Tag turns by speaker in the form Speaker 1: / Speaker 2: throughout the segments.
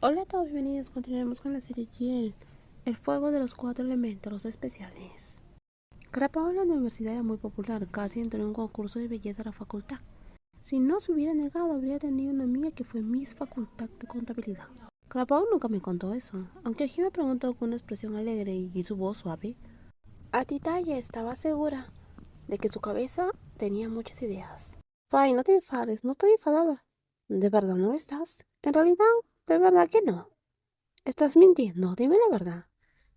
Speaker 1: Hola a todos, bienvenidos. Continuaremos con la serie Giel, el fuego de los cuatro elementos especiales. Crapao en la universidad era muy popular, casi entró en un concurso de belleza a la facultad. Si no se hubiera negado, habría tenido una amiga que fue Miss Facultad de Contabilidad. Crapao nunca me contó eso, aunque aquí me preguntó con una expresión alegre y su voz suave. Atitaya estaba segura de que su cabeza tenía muchas ideas. Fay, no te enfades, no estoy enfadada. ¿De verdad no lo estás? En realidad, de verdad que no. ¿Estás mintiendo? Dime la verdad.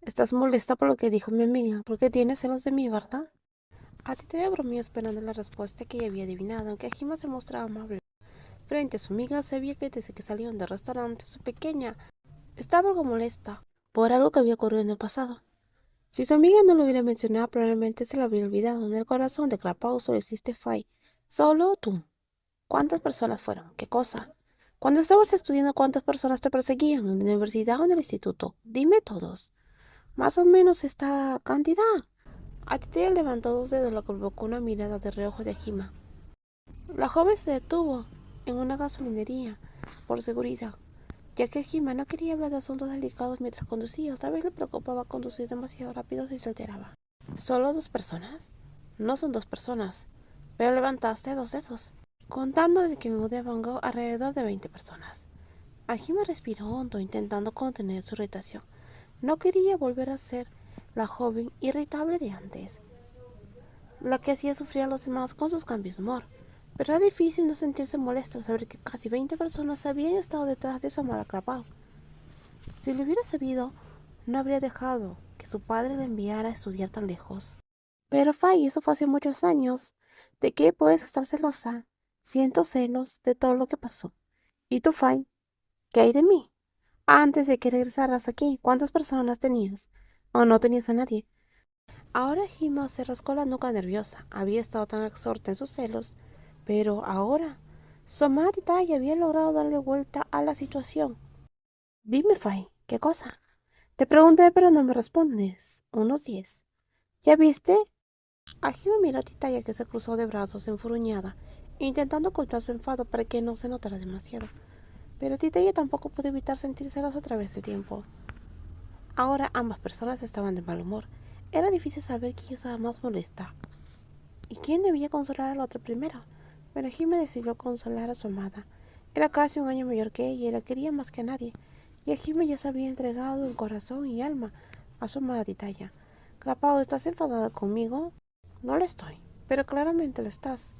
Speaker 1: ¿Estás molesta por lo que dijo mi amiga? Porque tienes celos de mí, ¿verdad? A ti te bromeó esperando la respuesta que ella había adivinado, aunque Ajima se mostraba amable. Frente a su amiga sabía que desde que salieron del restaurante, su pequeña estaba algo molesta por algo que había ocurrido en el pasado. Si su amiga no lo hubiera mencionado, probablemente se lo habría olvidado. En el corazón de Crapao solo existe Fai. Solo tú. ¿Cuántas personas fueron? ¿Qué cosa? Cuando estabas estudiando, ¿cuántas personas te perseguían? ¿En la universidad o en el instituto? Dime todos. Más o menos esta cantidad. Atitea levantó dos dedos, lo que provocó una mirada de reojo de Ajima. La joven se detuvo en una gasolinería, por seguridad, ya que Ajima no quería hablar de asuntos delicados mientras conducía. Tal vez le preocupaba conducir demasiado rápido si se alteraba. ¿Solo dos personas? No son dos personas, pero levantaste dos dedos. Contando desde que me mudé a Bangkok, alrededor de 20 personas. Ajima respiró hondo, intentando contener su irritación. No quería volver a ser la joven irritable de antes, la que hacía sufrir a los demás con sus cambios de humor. Pero era difícil no sentirse molesta al saber que casi 20 personas habían estado detrás de su amada Crapao. Si lo hubiera sabido, no habría dejado que su padre le enviara a estudiar tan lejos. Pero Fay, eso fue hace muchos años. ¿De qué puedes estar celosa? Siento celos de todo lo que pasó. ¿Y tú, Fay? ¿Qué hay de mí? Antes de que regresaras aquí, ¿cuántas personas tenías? ¿O no tenías a nadie? Ahora Jima se rascó la nuca nerviosa. Había estado tan absorta en sus celos, pero ahora su amada Titaya había logrado darle vuelta a la situación. Dime, Fay, ¿qué cosa? Te pregunté, pero no me respondes. Unos 10. ¿Ya viste? Ajime miró a Titaya, que se cruzó de brazos enfurruñada, intentando ocultar su enfado para que no se notara demasiado. Pero Titaya tampoco pudo evitar sentir celos a través del tiempo. Ahora ambas personas estaban de mal humor. Era difícil saber quién estaba más molesta y quién debía consolar al otro primero. Pero Ajime decidió consolar a su amada. Era casi un año mayor que ella y la quería más que a nadie. Y Ajime ya se había entregado en corazón y alma a su amada Titaya. Crapao, ¿estás enfadada conmigo? No lo estoy, pero claramente lo estás.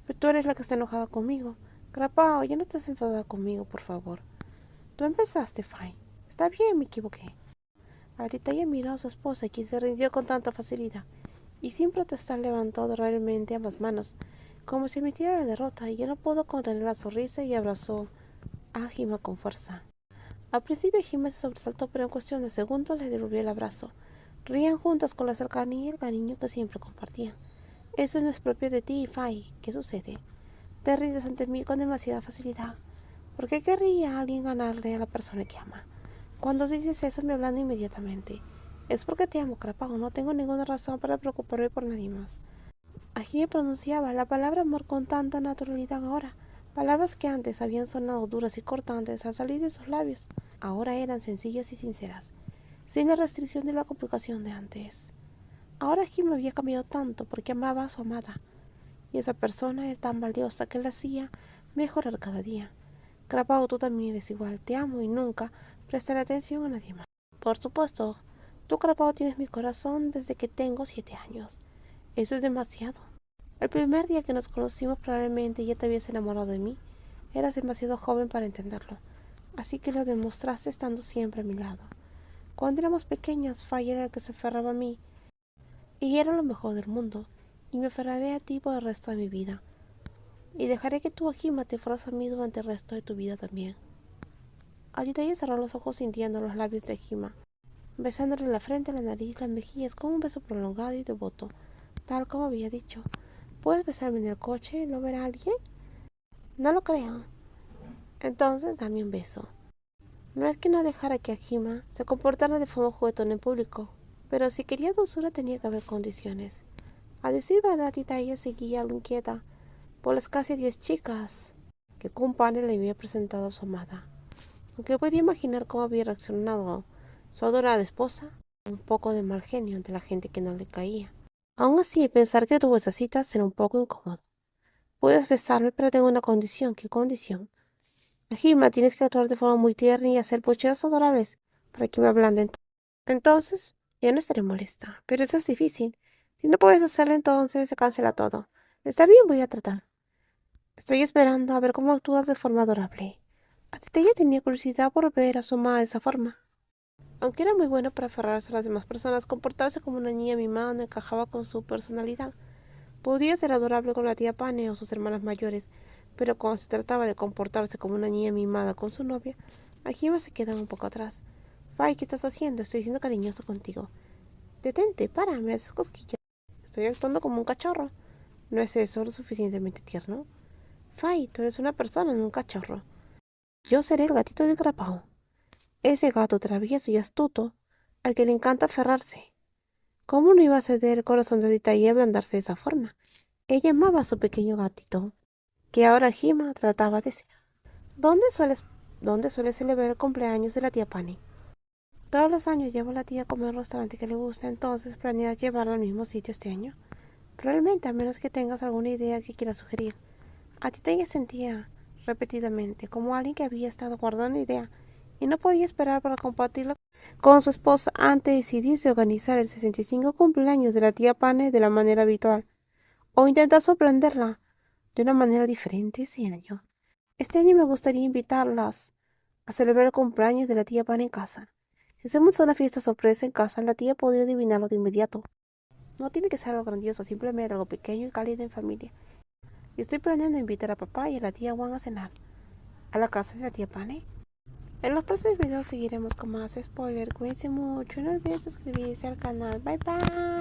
Speaker 1: Pero tú eres la que está enojada conmigo. Crapao, ya no estás enfadada conmigo, por favor. Tú empezaste, Fai. Está bien, me equivoqué. Titaya miró a su esposa, quien se rindió con tanta facilidad, y sin protestar levantó realmente ambas manos, como si admitiera la derrota, y ya no pudo contener la sonrisa y abrazó a Jima con fuerza. Al principio Jima se sobresaltó, pero en cuestión de segundos le devolvió el abrazo. Rían juntas con la cercanía y el cariño que siempre compartían. Eso no es propio de ti, Fai. ¿Qué sucede? Te rindes ante mí con demasiada facilidad. ¿Por qué querría alguien ganarle a la persona que ama? Cuando dices eso me hablan inmediatamente. Es porque te amo, Crapao. No tengo ninguna razón para preocuparme por nadie más. Allí pronunciaba la palabra amor con tanta naturalidad ahora. Palabras que antes habían sonado duras y cortantes al salir de sus labios, ahora eran sencillas y sinceras, sin la restricción de la complicación de antes. Ahora Jim había cambiado tanto porque amaba a su amada, y esa persona era tan valiosa que la hacía mejorar cada día. Crapao, tú también eres igual. Te amo y nunca prestaré atención a nadie más. Por supuesto, tú, Crapao, tienes mi corazón desde que tengo 7 años. Eso es demasiado. El primer día que nos conocimos probablemente ya te habías enamorado de mí. Eras demasiado joven para entenderlo, así que lo demostraste estando siempre a mi lado. Cuando éramos pequeñas, Fay era el que se aferraba a mí, y era lo mejor del mundo, y me aferraré a ti por el resto de mi vida, y dejaré que tú, Ajima, te aferres a mí durante el resto de tu vida también. Aditya cerró los ojos sintiendo los labios de Ajima, besándole la frente, la nariz, las mejillas con un beso prolongado y devoto, tal como había dicho. ¿Puedes besarme en el coche? ¿Lo verá alguien? No lo creo. Entonces dame un beso. No es que no dejara que Ajima se comportara de forma juguetona en público, pero si quería dulzura tenía que haber condiciones. A decir verdad, Titaya seguía algo inquieta por las casi 10 chicas que Kumpane le había presentado a su amada. Aunque podía imaginar cómo había reaccionado su adorada esposa, un poco de mal genio ante la gente que no le caía. Aún así, pensar que tuvo esa cita será un poco incómodo. Puedes besarme, pero tengo una condición. ¿Qué condición? Jima, tienes que actuar de forma muy tierna y hacer pucheros adorables para que me ablanden. Entonces, ya no estaré molesta. Pero eso es difícil. Si no puedes hacerlo, entonces se cancela todo. Está bien, voy a tratar. Estoy esperando a ver cómo actúas de forma adorable. A ti ella tenía curiosidad por ver a su mamá de esa forma. Aunque era muy bueno para aferrarse a las demás personas, comportarse como una niña mimada no encajaba con su personalidad. Podía ser adorable con la tía Pane o sus hermanas mayores, pero cuando se trataba de comportarse como una niña mimada con su novia, Ajima se quedaba un poco atrás. Fai, ¿qué estás haciendo? Estoy siendo cariñoso contigo. Detente, para, me haces cosquillas. Estoy actuando como un cachorro. ¿No es eso lo suficientemente tierno? Fai, tú eres una persona, no un cachorro. Yo seré el gatito de Grapao. Ese gato travieso y astuto, al que le encanta aferrarse. ¿Cómo no iba a ceder el corazón de Tita y ablandarse de esa forma? Ella amaba a su pequeño gatito, que ahora Jima trataba de ser. ¿Dónde sueles, ¿Dónde suele celebrar el cumpleaños de la tía Pani? Todos los años llevo a la tía a comer a un restaurante que le gusta, entonces planeas llevarla al mismo sitio este año. Realmente, a menos que tengas alguna idea que quieras sugerir. A ti te sentía repetidamente como alguien que había estado guardando una idea y no podía esperar para compartirla con su esposa antes de decidirse organizar el 65 cumpleaños de la tía Pane de la manera habitual o intentar sorprenderla de una manera diferente ese año. Este año me gustaría invitarlas a celebrar el cumpleaños de la tía Pane en casa. Si hacemos una fiesta sorpresa en casa, la tía podría adivinarlo de inmediato. No tiene que ser algo grandioso, simplemente algo pequeño y cálido en familia. Y estoy planeando invitar a papá y a la tía Juan a cenar a la casa de la tía Pane. En los próximos videos seguiremos con más spoiler. Cuídense mucho, no olviden suscribirse al canal. Bye bye.